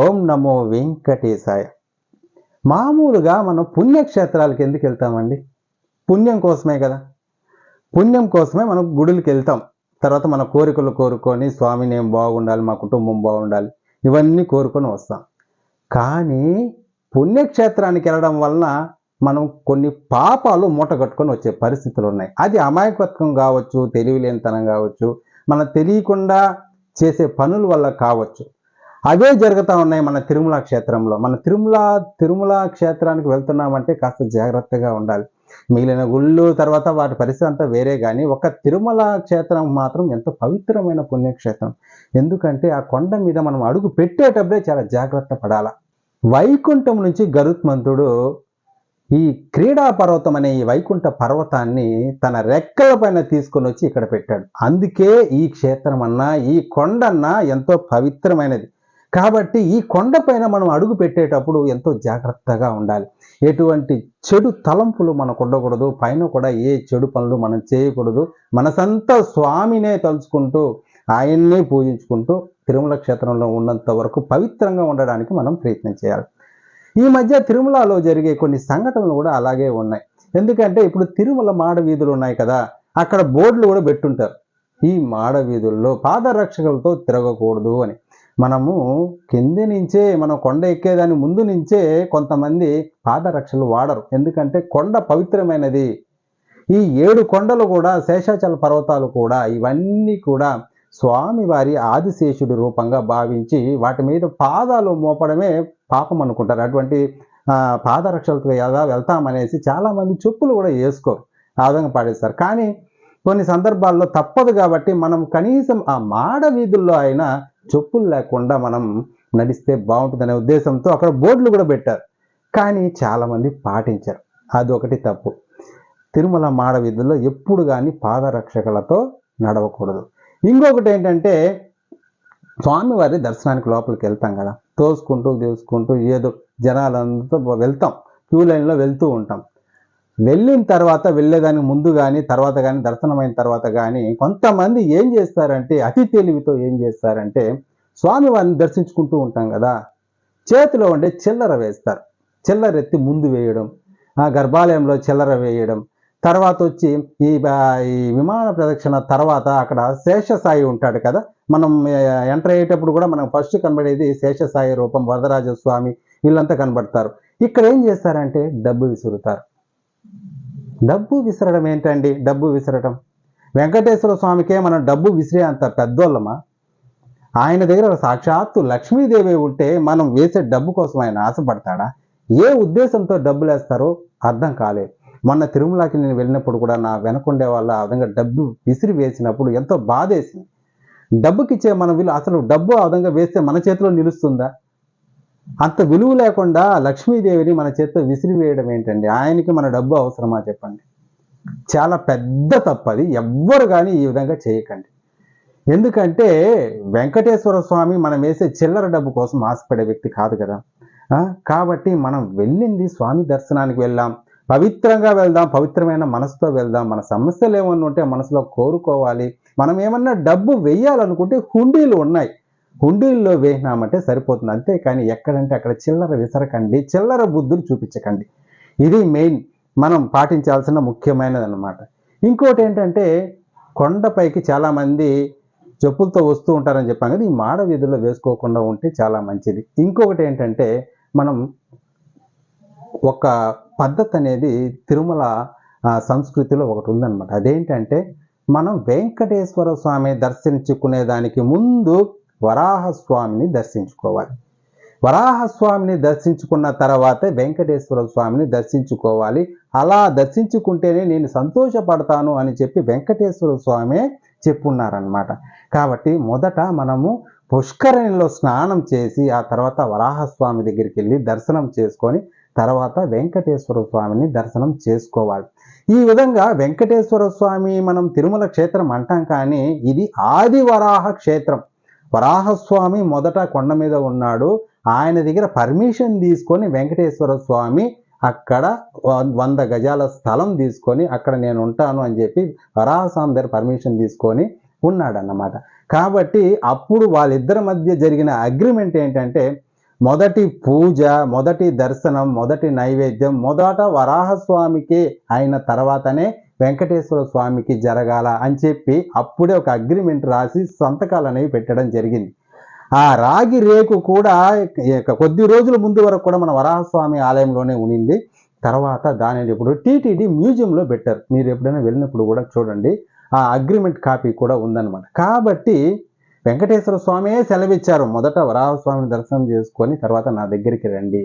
ఓం నమో వెంకటేశాయ. మామూలుగా మనం పుణ్యక్షేత్రాలకు ఎందుకు వెళ్తామండి? పుణ్యం కోసమే కదా! పుణ్యం కోసమే మనం గుడులకి వెళ్తాం. తర్వాత మన కోరికలు కోరుకొని స్వామి నేను బాగుండాలి, మా కుటుంబం బాగుండాలి, ఇవన్నీ కోరుకొని వస్తాం. కానీ పుణ్యక్షేత్రానికి వెళ్ళడం వలన మనం కొన్ని పాపాలు మూటగట్టుకొని వచ్చే పరిస్థితులు ఉన్నాయి. అది అమాయకత్వం కావచ్చు, తెలివిలేనితనం కావచ్చు, మనం తెలియకుండా చేసే పనుల వల్ల కావచ్చు. అవే జరుగుతా ఉన్నాయి మన తిరుమల క్షేత్రంలో. మన తిరుమల క్షేత్రానికి వెళ్తున్నామంటే కాస్త జాగ్రత్తగా ఉండాలి. మిగిలిన గుళ్ళు తర్వాత వాటి పరిస్థితి అంతా వేరే గాని, ఒక తిరుమల క్షేత్రం మాత్రం ఎంతో పవిత్రమైన పుణ్యక్షేత్రం. ఎందుకంటే ఆ కొండ మీద మనం అడుగు పెట్టేటప్పుడే చాలా జాగ్రత్త పడాల. వైకుంఠం నుంచి గరుత్మంతుడు ఈ క్రీడా పర్వతం అనే ఈ వైకుంఠ పర్వతాన్ని తన రెక్కల పైన తీసుకొని వచ్చి ఇక్కడ పెట్టాడు. అందుకే ఈ క్షేత్రం అన్నా, ఈ కొండన్నా ఎంతో పవిత్రమైనది. కాబట్టి ఈ కొండపైన మనం అడుగు పెట్టేటప్పుడు ఎంతో జాగ్రత్తగా ఉండాలి. ఎటువంటి చెడు తలంపులు మనకు ఉండకూడదు. పైన కూడా ఏ చెడు పనులు మనం చేయకూడదు. మనసంతా స్వామినే తలుచుకుంటూ, ఆయన్నే పూజించుకుంటూ తిరుమల క్షేత్రంలో ఉన్నంత వరకు పవిత్రంగా ఉండడానికి మనం ప్రయత్నం చేయాలి. ఈ మధ్య తిరుమలలో జరిగే కొన్ని సంఘటనలు కూడా అలాగే ఉన్నాయి. ఎందుకంటే ఇప్పుడు తిరుమల మాడ వీధులు ఉన్నాయి కదా, అక్కడ బోర్డులు కూడా పెట్టుంటారు. ఈ మాడ వీధుల్లో పాదరక్షకులతో తిరగకూడదు అని. మనము కింది నుంచే మనం కొండ ఎక్కేదాని ముందు నుంచే కొంతమంది పాదరక్షలు వాడరు. ఎందుకంటే కొండ పవిత్రమైనది. ఈ 7 కొండలు కూడా, శేషాచల పర్వతాలు కూడా, ఇవన్నీ కూడా స్వామివారి ఆదిశేషుడి రూపంగా భావించి వాటి మీద పాదాలు మోపడమే పాపం అనుకుంటారు. అటువంటి పాదరక్షలతో ఎలా వెళ్తామనేసి చాలామంది చెప్పులు కూడా వేసుకోరు, ఆ విధంగా పాడేస్తారు. కానీ కొన్ని సందర్భాల్లో తప్పదు కాబట్టి మనం కనీసం ఆ మాడ వీధుల్లో అయినా చెప్పులు లేకుండా మనం నడిస్తే బాగుంటుందనే ఉద్దేశంతో అక్కడ బోర్డులు కూడా పెట్టారు. కానీ చాలామంది పాటించారు. అదొకటి తప్పు. తిరుమల మాడ వీధుల్లో ఎప్పుడు కానీ పాదరక్షకులతో నడవకూడదు. ఇంకొకటి ఏంటంటే, స్వామివారి దర్శనానికి లోపలికి వెళ్తాం కదా, తోసుకుంటూ ఏదో జనాలంతా వెళ్తాం, క్యూ లైన్లో వెళ్తూ ఉంటాం. వెళ్ళిన తర్వాత, వెళ్ళేదానికి ముందు కానీ తర్వాత కానీ, దర్శనమైన తర్వాత కానీ కొంతమంది ఏం చేస్తారంటే, అతి తెలివితో ఏం చేస్తారంటే, స్వామివారిని దర్శించుకుంటూ ఉంటాం కదా, చేతిలో ఉండే చిల్లర వేస్తారు. చిల్లర ఎత్తి ముందు వేయడం, ఆ గర్భాలయంలో చిల్లర వేయడం, తర్వాత వచ్చి ఈ విమాన ప్రదక్షిణ తర్వాత అక్కడ శేషసాయి ఉంటాడు కదా, మనం ఎంటర్ అయ్యేటప్పుడు కూడా మనం ఫస్ట్ కనబడేది శేషసాయి రూపం, వరదరాజ స్వామి, వీళ్ళంతా కనబడతారు. ఇక్కడ ఏం చేస్తారంటే డబ్బు విసురుతారు. డబ్బు విసరడం ఏంటండి? డబ్బు విసరడం వెంకటేశ్వర స్వామికే మనం డబ్బు విసిరే అంత పెద్దోళ్ళమా? ఆయన దగ్గర సాక్షాత్తు లక్ష్మీదేవి ఉంటే మనం వేసే డబ్బు కోసం ఆయన ఆశపడతాడా? ఏ ఉద్దేశంతో డబ్బులు వేస్తారో అర్థం కాలేదు. మొన్న తిరుమలకి నేను వెళ్ళినప్పుడు కూడా నా వెనకుండే వాళ్ళ ఆ విధంగా డబ్బు విసిరి వేసినప్పుడు ఎంతో బాధేసింది. డబ్బుకిచ్చే మన విలువ, అసలు డబ్బు ఆ విధంగా వేస్తే మన చేతిలో నిలుస్తుందా? అంత విలువ లేకుండా లక్ష్మీదేవిని మన చేతితో విసిరి వేయడం ఏంటండి? ఆయనకి మన డబ్బు అవసరమా చెప్పండి? చాలా పెద్ద తప్పది. ఎవ్వరు కానీ ఈ విధంగా చేయకండి. ఎందుకంటే వెంకటేశ్వర స్వామి మనం వేసే చిల్లర డబ్బు కోసం ఆశపడే వ్యక్తి కాదు కదా. కాబట్టి మనం వెళ్ళింది స్వామి దర్శనానికి వెళ్ళాం, పవిత్రంగా వెళ్దాం, పవిత్రమైన మనసుతో వెళ్దాం. మన సమస్యలు ఏమన్నా ఉంటే మనసులో కోరుకోవాలి. మనం ఏమన్నా డబ్బు వెయ్యాలనుకుంటే హుండీలు ఉన్నాయి, హుండీల్లో వేసినామంటే సరిపోతుంది. అంతేకాని ఎక్కడంటే అక్కడ చిల్లర విసరకండి, చిల్లర బుద్ధులు చూపించకండి. ఇది మెయిన్ మనం పాటించాల్సిన ముఖ్యమైనది అన్నమాట. ఇంకోటి ఏంటంటే, కొండపైకి చాలామంది చెప్పులతో వస్తూ ఉంటారని చెప్పాం కదా, ఈ మాడ వీధుల్లో వేసుకోకుండా ఉంటే చాలా మంచిది. ఇంకొకటి ఏంటంటే, మనం ఒక పద్ధతి అనేది తిరుమల సంస్కృతిలో ఒకటి ఉందన్నమాట. అదేంటంటే, మనం వెంకటేశ్వర స్వామి దర్శించుకునేదానికి ముందు వరాహస్వామిని దర్శించుకోవాలి. వరాహస్వామిని దర్శించుకున్న తర్వాతే వెంకటేశ్వర స్వామిని దర్శించుకోవాలి. అలా దర్శించుకుంటేనే నేను సంతోషపడతాను అని చెప్పి వెంకటేశ్వర స్వామి చెప్పున్నారనమాట. కాబట్టి మొదట మనము పుష్కరిణిలో స్నానం చేసి ఆ తర్వాత వరాహస్వామి దగ్గరికి వెళ్ళి దర్శనం చేసుకొని తర్వాత వెంకటేశ్వర స్వామిని దర్శనం చేసుకోవాలి. ఈ విధంగా వెంకటేశ్వర స్వామి మనం తిరుమల క్షేత్రం అంటాం, కానీ ఇది ఆది వరాహ క్షేత్రం. వరాహస్వామి మొదట కొండ మీద ఉన్నాడు. ఆయన దగ్గర పర్మిషన్ తీసుకొని వెంకటేశ్వర స్వామి అక్కడ 100 గజాల స్థలం తీసుకొని అక్కడ నేను ఉంటాను అని చెప్పి వరాహస్వామి దగ్గర పర్మిషన్ తీసుకొని ఉన్నాడన్నమాట. కాబట్టి అప్పుడు వాళ్ళిద్దరి మధ్య జరిగిన అగ్రిమెంట్ ఏంటంటే, మొదటి పూజ, మొదటి దర్శనం, మొదటి నైవేద్యం మొదట వరాహస్వామికి అయిన తర్వాతనే వెంకటేశ్వర స్వామికి జరగాల అని చెప్పి అప్పుడే ఒక అగ్రిమెంట్ రాసి సంతకాలు అనేవి పెట్టడం జరిగింది. ఆ రాగి రేకు కూడా కొద్ది రోజుల ముందు వరకు కూడా మన వరాహస్వామి ఆలయంలోనే ఉండింది. తర్వాత దానిని ఇప్పుడు టీటీడీ మ్యూజియంలో పెట్టారు. మీరు ఎప్పుడైనా వెళ్ళినప్పుడు కూడా చూడండి, ఆ అగ్రిమెంట్ కాపీ కూడా ఉందన్నమాట. కాబట్టి వెంకటేశ్వర స్వామే సెలవిచ్చారు, మొదట వరాహస్వామిని దర్శనం చేసుకొని తర్వాత నా దగ్గరికి రండి.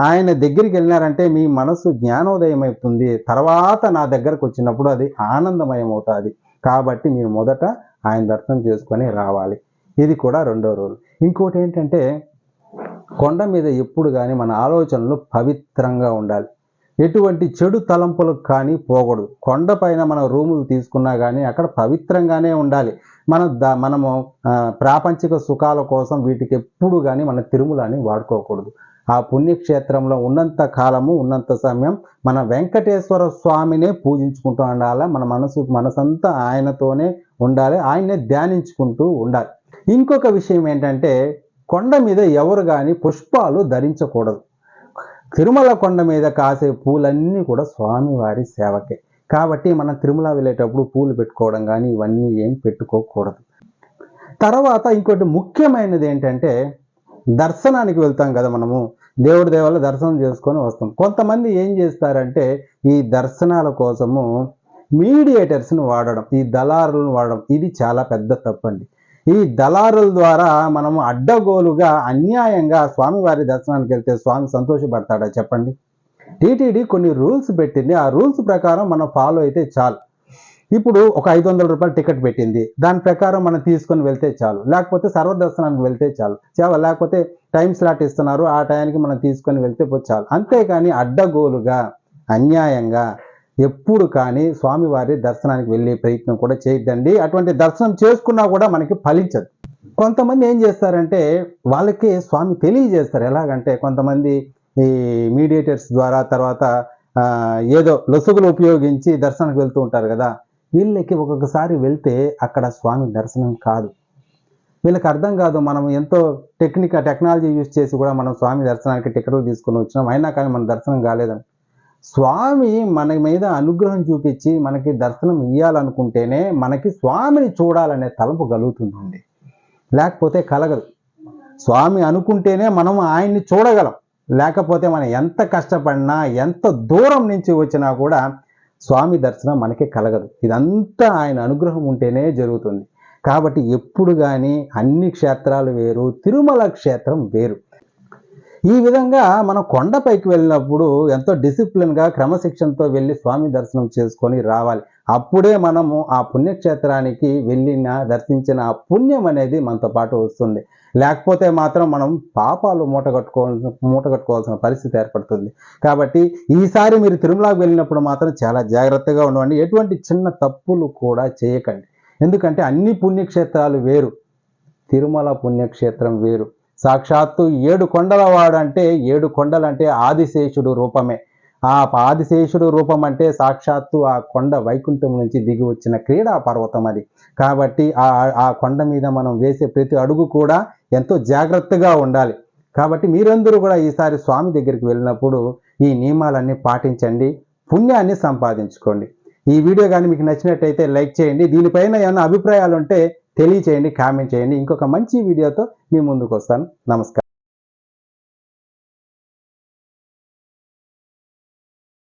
ఆయన దగ్గరికి వెళ్ళినారంటే మీ మనసు జ్ఞానోదయం అవుతుంది, తర్వాత నా దగ్గరకు వచ్చినప్పుడు అది ఆనందమయం అవుతుంది. కాబట్టి మీరు మొదట ఆయన దర్శనం చేసుకొని రావాలి. ఇది కూడా రెండో రోజు. ఇంకోటి ఏంటంటే, కొండ మీద ఎప్పుడు కానీ మన ఆలోచనలు పవిత్రంగా ఉండాలి. ఎటువంటి చెడు తలంపులకు కానీ పోకూడదు. కొండపైన మనం రూములు తీసుకున్నా కానీ అక్కడ పవిత్రంగానే ఉండాలి. మనము ప్రాపంచిక సుఖాల కోసం వీటికి ఎప్పుడు కానీ మన తిరుమలని వాడుకోకూడదు. ఆ పుణ్యక్షేత్రంలో ఉన్నంత కాలము, ఉన్నంత సమయం మన వెంకటేశ్వర స్వామినే పూజించుకుంటూ ఉండాలి. మన మనసంతా ఆయనతోనే ఉండాలి, ఆయన్నే ధ్యానించుకుంటూ ఉండాలి. ఇంకొక విషయం ఏంటంటే, కొండ మీద ఎవరు కానీ పుష్పాలు ధరించకూడదు. తిరుమల కొండ మీద కాసే పూలన్నీ కూడా స్వామివారి సేవకే. కాబట్టి మనం తిరుమల వెళ్ళేటప్పుడు పూలు పెట్టుకోవడం కానీ ఇవన్నీ ఏం పెట్టుకోకూడదు. తర్వాత ఇంకోటి ముఖ్యమైనది ఏంటంటే, దర్శనానికి వెళ్తాం కదా, మనము దేవుడి దేవాల దర్శనం చేసుకొని వస్తాం. కొంతమంది ఏం చేస్తారంటే, ఈ దర్శనాల కోసము మీడియేటర్స్ని వాడడం, ఈ దళారులను వాడడం, ఇది చాలా పెద్ద తప్పండి. ఈ దళారుల ద్వారా మనము అడ్డగోలుగా అన్యాయంగా స్వామివారి దర్శనానికి వెళ్తే స్వామి సంతోషపడతాడా చెప్పండి? టీటీడీ కొన్ని రూల్స్ పెట్టింది. ఆ రూల్స్ ప్రకారం మనం ఫాలో అయితే చాలు. ఇప్పుడు ఒక 500 రూపాయలు టికెట్ పెట్టింది, దాని ప్రకారం మనం తీసుకొని వెళ్తే చాలు. లేకపోతే సర్వదర్శనానికి వెళ్తే చాలు. లేకపోతే టైం స్లాట్ ఇస్తున్నారు, ఆ టైంకి మనం తీసుకొని వెళ్తే చాలు. అంతేకాని అడ్డగోలుగా అన్యాయంగా ఎప్పుడు కానీ స్వామివారి దర్శనానికి వెళ్ళే ప్రయత్నం కూడా చేయొద్దండి. అటువంటి దర్శనం చేసుకున్నా కూడా మనకి ఫలించదు. కొంతమంది ఏం చేస్తారంటే, వాళ్ళకి స్వామి తెలియజేస్తారు. ఎలాగంటే, కొంతమంది ఈ మీడియేటర్స్ ద్వారా తర్వాత ఏదో లొసుగులు ఉపయోగించి దర్శనానికి వెళ్తూ ఉంటారు కదా, వీళ్ళకి ఒక్కొక్కసారి వెళ్తే అక్కడ స్వామి దర్శనం కాదు. వీళ్ళకి అర్థం కాదు, మనం ఎంతో టెక్నాలజీ యూజ్ చేసి కూడా మనం స్వామి దర్శనానికి టికెట్లు తీసుకొని వచ్చినాం, అయినా కానీ మన దర్శనం కాలేదని. స్వామి మన మీద అనుగ్రహం చూపించి మనకి దర్శనం ఇవ్వాలనుకుంటేనే మనకి స్వామిని చూడాలనే తలంపు కలుగుతుందండి, లేకపోతే కలగదు. స్వామి అనుకుంటేనే మనం ఆయన్ని చూడగలం. లేకపోతే మనం ఎంత కష్టపడినా, ఎంత దూరం నుంచి వచ్చినా కూడా స్వామి దర్శనం మనకి కలగదు. ఇదంతా ఆయన అనుగ్రహం ఉంటేనే జరుగుతుంది. కాబట్టి ఎప్పుడు కానీ అన్ని క్షేత్రాలు వేరు, తిరుమల క్షేత్రం వేరు. ఈ విధంగా మనం కొండపైకి వెళ్ళినప్పుడు ఎంతో డిసిప్లిన్గా క్రమశిక్షణతో వెళ్ళి స్వామి దర్శనం చేసుకొని రావాలి. అప్పుడే మనము ఆ పుణ్యక్షేత్రానికి వెళ్ళిన దర్శించిన ఆ పుణ్యం అనేది మనతో పాటు వస్తుంది. లేకపోతే మాత్రం మనం పాపాలు మూటగట్టుకోవాల్సిన పరిస్థితి ఏర్పడుతుంది. కాబట్టి ఈసారి మీరు తిరుమలకు వెళ్ళినప్పుడు మాత్రం చాలా జాగ్రత్తగా ఉండండి. ఎటువంటి చిన్న తప్పులు కూడా చేయకండి. ఎందుకంటే అన్ని పుణ్యక్షేత్రాలు వేరు, తిరుమల పుణ్యక్షేత్రం వేరు. సాక్షాత్తు 7 కొండల వాడు అంటే 7 కొండలంటే ఆదిశేషుడు రూపమే. ఆ ఆదిశేషుడు రూపం అంటే సాక్షాత్తు ఆ కొండ వైకుంఠం నుంచి దిగి వచ్చిన క్రీడా పర్వతం అది. కాబట్టి ఆ కొండ మీద మనం వేసే ప్రతి అడుగు కూడా ఎంతో జాగ్రత్తగా ఉండాలి. కాబట్టి మీరందరూ కూడా ఈసారి స్వామి దగ్గరికి వెళ్ళినప్పుడు ఈ నియమాలన్నీ పాటించండి, పుణ్యాన్ని సంపాదించుకోండి. ఈ వీడియో కానీ మీకు నచ్చినట్టయితే లైక్ చేయండి. దీనిపైన ఏమైనా అభిప్రాయాలు ఉంటే తెలియచేయండి, కామెంట్ చేయండి. ఇంకొక మంచి వీడియోతో మీ ముందుకు వస్తాను. నమస్కారం.